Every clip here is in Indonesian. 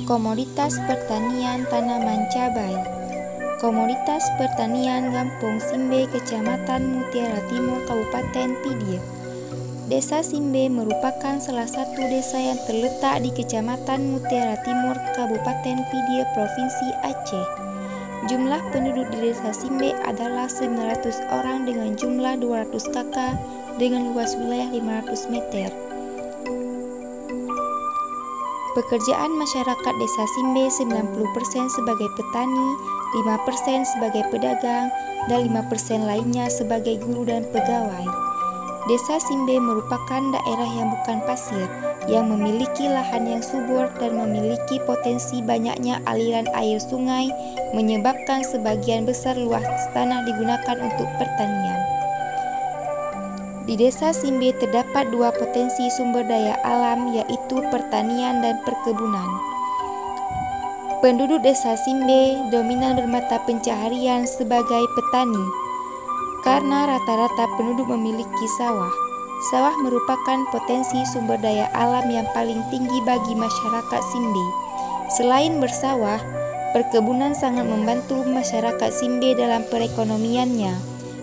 Komoditas pertanian tanaman cabai. Komoditas pertanian Kampung Simbe, Kecamatan Mutiara Timur, Kabupaten Pidie. Desa Simbe merupakan salah satu desa yang terletak di Kecamatan Mutiara Timur, Kabupaten Pidie, Provinsi Aceh. Jumlah penduduk di Desa Simbe adalah 900 orang dengan jumlah 200 kakak dengan luas wilayah 500 meter. Pekerjaan masyarakat Desa Simbe 90% sebagai petani, 5% sebagai pedagang, dan 5% lainnya sebagai guru dan pegawai. Desa Simbe merupakan daerah yang bukan pasir, yang memiliki lahan yang subur dan memiliki potensi banyaknya aliran air sungai, menyebabkan sebagian besar luas tanah digunakan untuk pertanian. Di Desa Simbe terdapat dua potensi sumber daya alam, yaitu pertanian dan perkebunan. Penduduk Desa Simbe dominan bermata pencaharian sebagai petani, karena rata-rata penduduk memiliki sawah. Sawah merupakan potensi sumber daya alam yang paling tinggi bagi masyarakat Simbe. Selain bersawah, perkebunan sangat membantu masyarakat Simbe dalam perekonomiannya.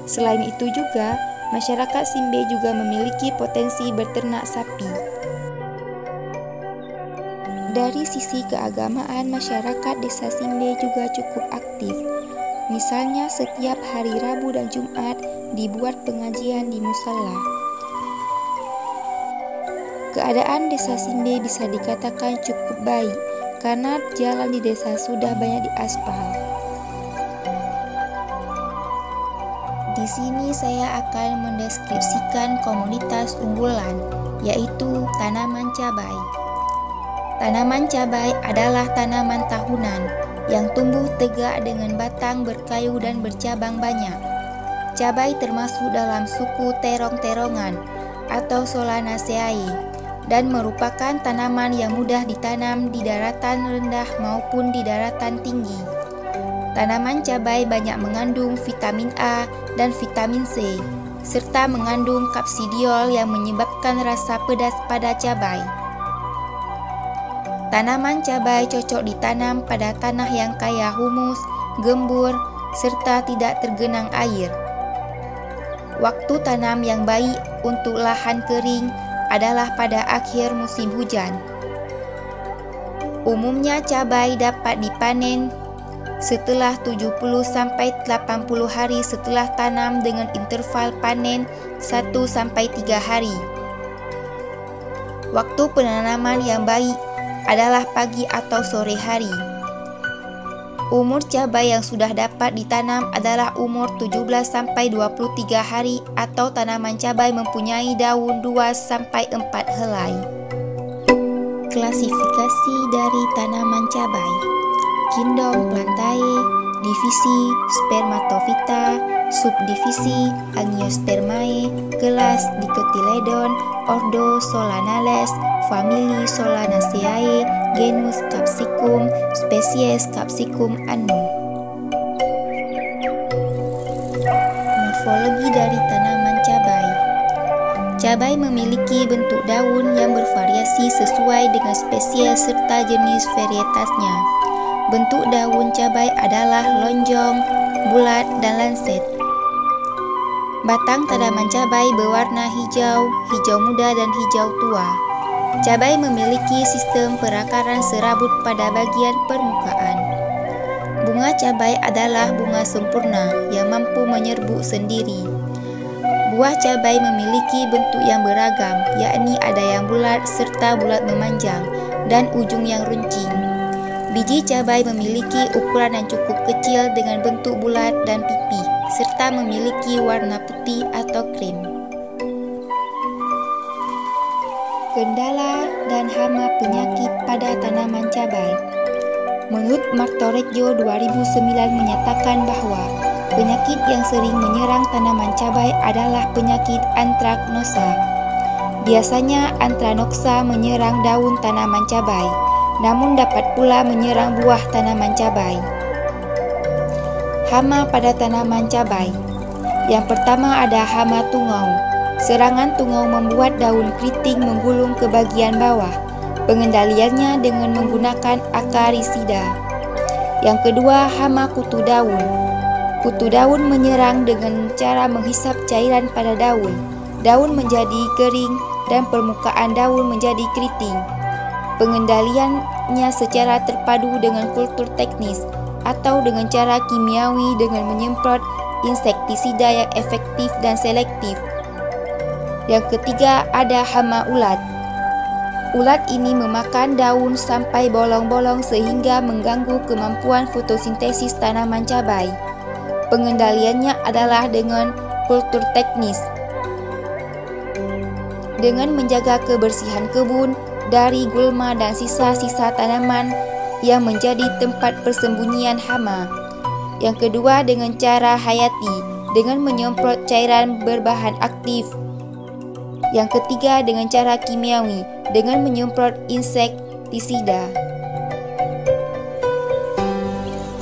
Selain itu juga, masyarakat Simbe juga memiliki potensi berternak sapi. Dari sisi keagamaan, masyarakat Desa Simbe juga cukup aktif. Misalnya setiap hari Rabu dan Jumat dibuat pengajian di musala. Keadaan Desa Simbe bisa dikatakan cukup baik karena jalan di desa sudah banyak diaspal. Di sini saya akan mendeskripsikan komoditas unggulan, yaitu tanaman cabai. Tanaman cabai adalah tanaman tahunan yang tumbuh tegak dengan batang berkayu dan bercabang banyak. Cabai termasuk dalam suku terong-terongan atau Solanaceae dan merupakan tanaman yang mudah ditanam di daratan rendah maupun di daratan tinggi. Tanaman cabai banyak mengandung vitamin A dan vitamin C, serta mengandung kapsidiol yang menyebabkan rasa pedas pada cabai. Tanaman cabai cocok ditanam pada tanah yang kaya humus, gembur, serta tidak tergenang air. Waktu tanam yang baik untuk lahan kering adalah pada akhir musim hujan. Umumnya cabai dapat dipanen setelah 70-80 hari setelah tanam dengan interval panen 1-3 hari. Waktu penanaman yang baik adalah pagi atau sore hari. Umur cabai yang sudah dapat ditanam adalah umur 17-23 hari atau tanaman cabai mempunyai daun 2-4 helai. Klasifikasi dari tanaman cabai: Kingdom Plantae, divisi Spermatophyta, subdivisi Angiospermae, kelas Dicotyledon, ordo Solanales, famili Solanaceae, genus Capsicum, spesies Capsicum annum. Morfologi dari tanaman cabai. Cabai memiliki bentuk daun yang bervariasi sesuai dengan spesies serta jenis varietasnya. Bentuk daun cabai adalah lonjong, bulat, dan lancet. Batang tanaman cabai berwarna hijau, hijau muda, dan hijau tua. Cabai memiliki sistem perakaran serabut pada bagian permukaan. Bunga cabai adalah bunga sempurna yang mampu menyerbuk sendiri. Buah cabai memiliki bentuk yang beragam, yakni ada yang bulat serta bulat memanjang, dan ujung yang runcing. Biji cabai memiliki ukuran yang cukup kecil dengan bentuk bulat dan pipih, serta memiliki warna putih atau krim. Kendala dan hama penyakit pada tanaman cabai. Menurut Martorejo 2009 menyatakan bahwa penyakit yang sering menyerang tanaman cabai adalah penyakit antraknosa. Biasanya antraknosa menyerang daun tanaman cabai, namun dapat pula menyerang buah tanaman cabai. Hama pada tanaman cabai. Yang pertama ada hama tungau. Serangan tungau membuat daun keriting menggulung ke bagian bawah. Pengendaliannya dengan menggunakan akarisida. Yang kedua, hama kutu daun. Kutu daun menyerang dengan cara menghisap cairan pada daun. Daun menjadi kering dan permukaan daun menjadi keriting. Pengendaliannya secara terpadu dengan kultur teknis atau dengan cara kimiawi dengan menyemprot insektisida yang efektif dan selektif. Yang ketiga ada hama ulat. Ulat ini memakan daun sampai bolong-bolong sehingga mengganggu kemampuan fotosintesis tanaman cabai. Pengendaliannya adalah dengan kultur teknis. Dengan menjaga kebersihan kebun dari gulma dan sisa-sisa tanaman yang menjadi tempat persembunyian hama. Yang kedua dengan cara hayati, dengan menyemprot cairan berbahan aktif. Yang ketiga dengan cara kimiawi, dengan menyemprot insektisida.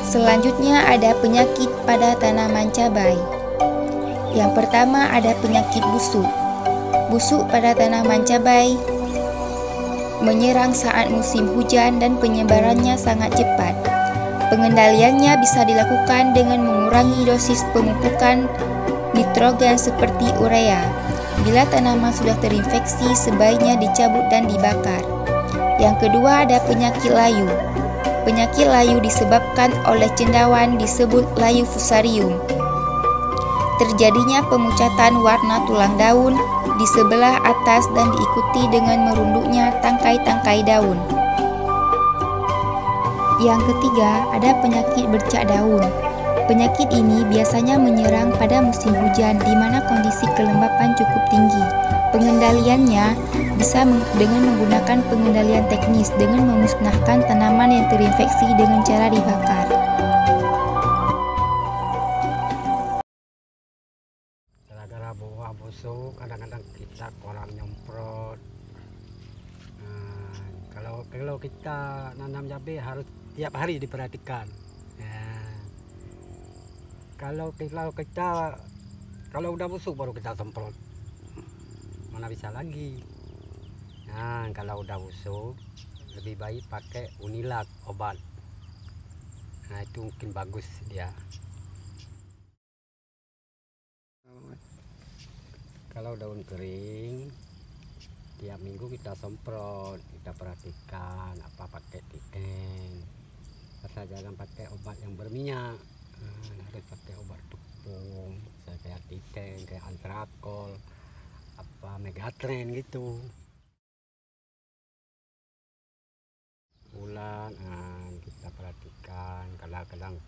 Selanjutnya ada penyakit pada tanaman cabai. Yang pertama ada penyakit busuk. Busuk pada tanaman cabai menyerang saat musim hujan dan penyebarannya sangat cepat. Pengendaliannya bisa dilakukan dengan mengurangi dosis pemupukan nitrogen seperti urea. Bila tanaman sudah terinfeksi, sebaiknya dicabut dan dibakar. Yang kedua ada penyakit layu. Penyakit layu disebabkan oleh cendawan disebut layu fusarium. Terjadinya pemucatan warna tulang daun di sebelah atas dan diikuti dengan merunduknya tangkai-tangkai daun. Yang ketiga ada penyakit bercak daun. Penyakit ini biasanya menyerang pada musim hujan di mana kondisi kelembapan cukup tinggi. Pengendaliannya bisa dengan menggunakan pengendalian teknis dengan memusnahkan tanaman yang terinfeksi dengan cara dibakar. Gara-gara buah busuk, kadang-kadang kita kurang nyemprot. Kalau kita nanam cabai harus tiap hari diperhatikan. Kalau udah busuk baru kita semprot, mana bisa lagi. Nah, kalau udah busuk lebih baik pakai Unilag obat. Nah, itu mungkin bagus dia. Kalau daun kering tiap minggu kita semprot, kita perhatikan apa pakai titen. Asal jangan pakai obat yang berminyak. Harus pakai obat tepung kayak titen, kayak antrakol, apa megatren gitu. Bulan kita perhatikan, kadang-kadang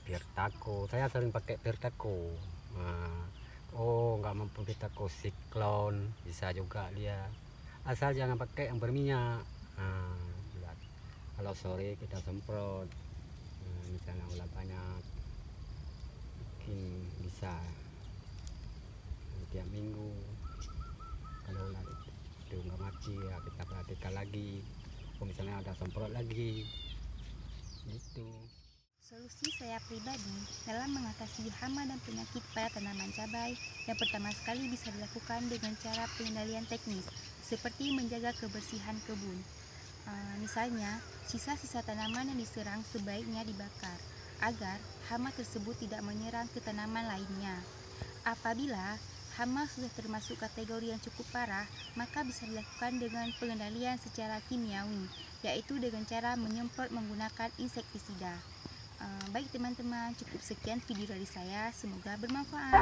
Pirtaco, saya sering pakai Pirtaco. Nggak mampu Pirtaco siklon bisa juga dia, asal jangan pakai yang berminyak. Kalau sore kita semprot, misalnya ulat banyak, mungkin bisa tiap minggu. Kalau ulat itu nggak mati ya kita perhatikan lagi. Misalnya ada semprot lagi gitu. Solusi saya pribadi dalam mengatasi hama dan penyakit pada tanaman cabai yang pertama sekali bisa dilakukan dengan cara pengendalian teknis seperti menjaga kebersihan kebun. Misalnya, sisa-sisa tanaman yang diserang sebaiknya dibakar agar hama tersebut tidak menyerang ke tanaman lainnya. Apabila hama sudah termasuk kategori yang cukup parah, maka bisa dilakukan dengan pengendalian secara kimiawi, yaitu dengan cara menyemprot menggunakan insektisida. Baik teman-teman, cukup sekian video dari saya, semoga bermanfaat.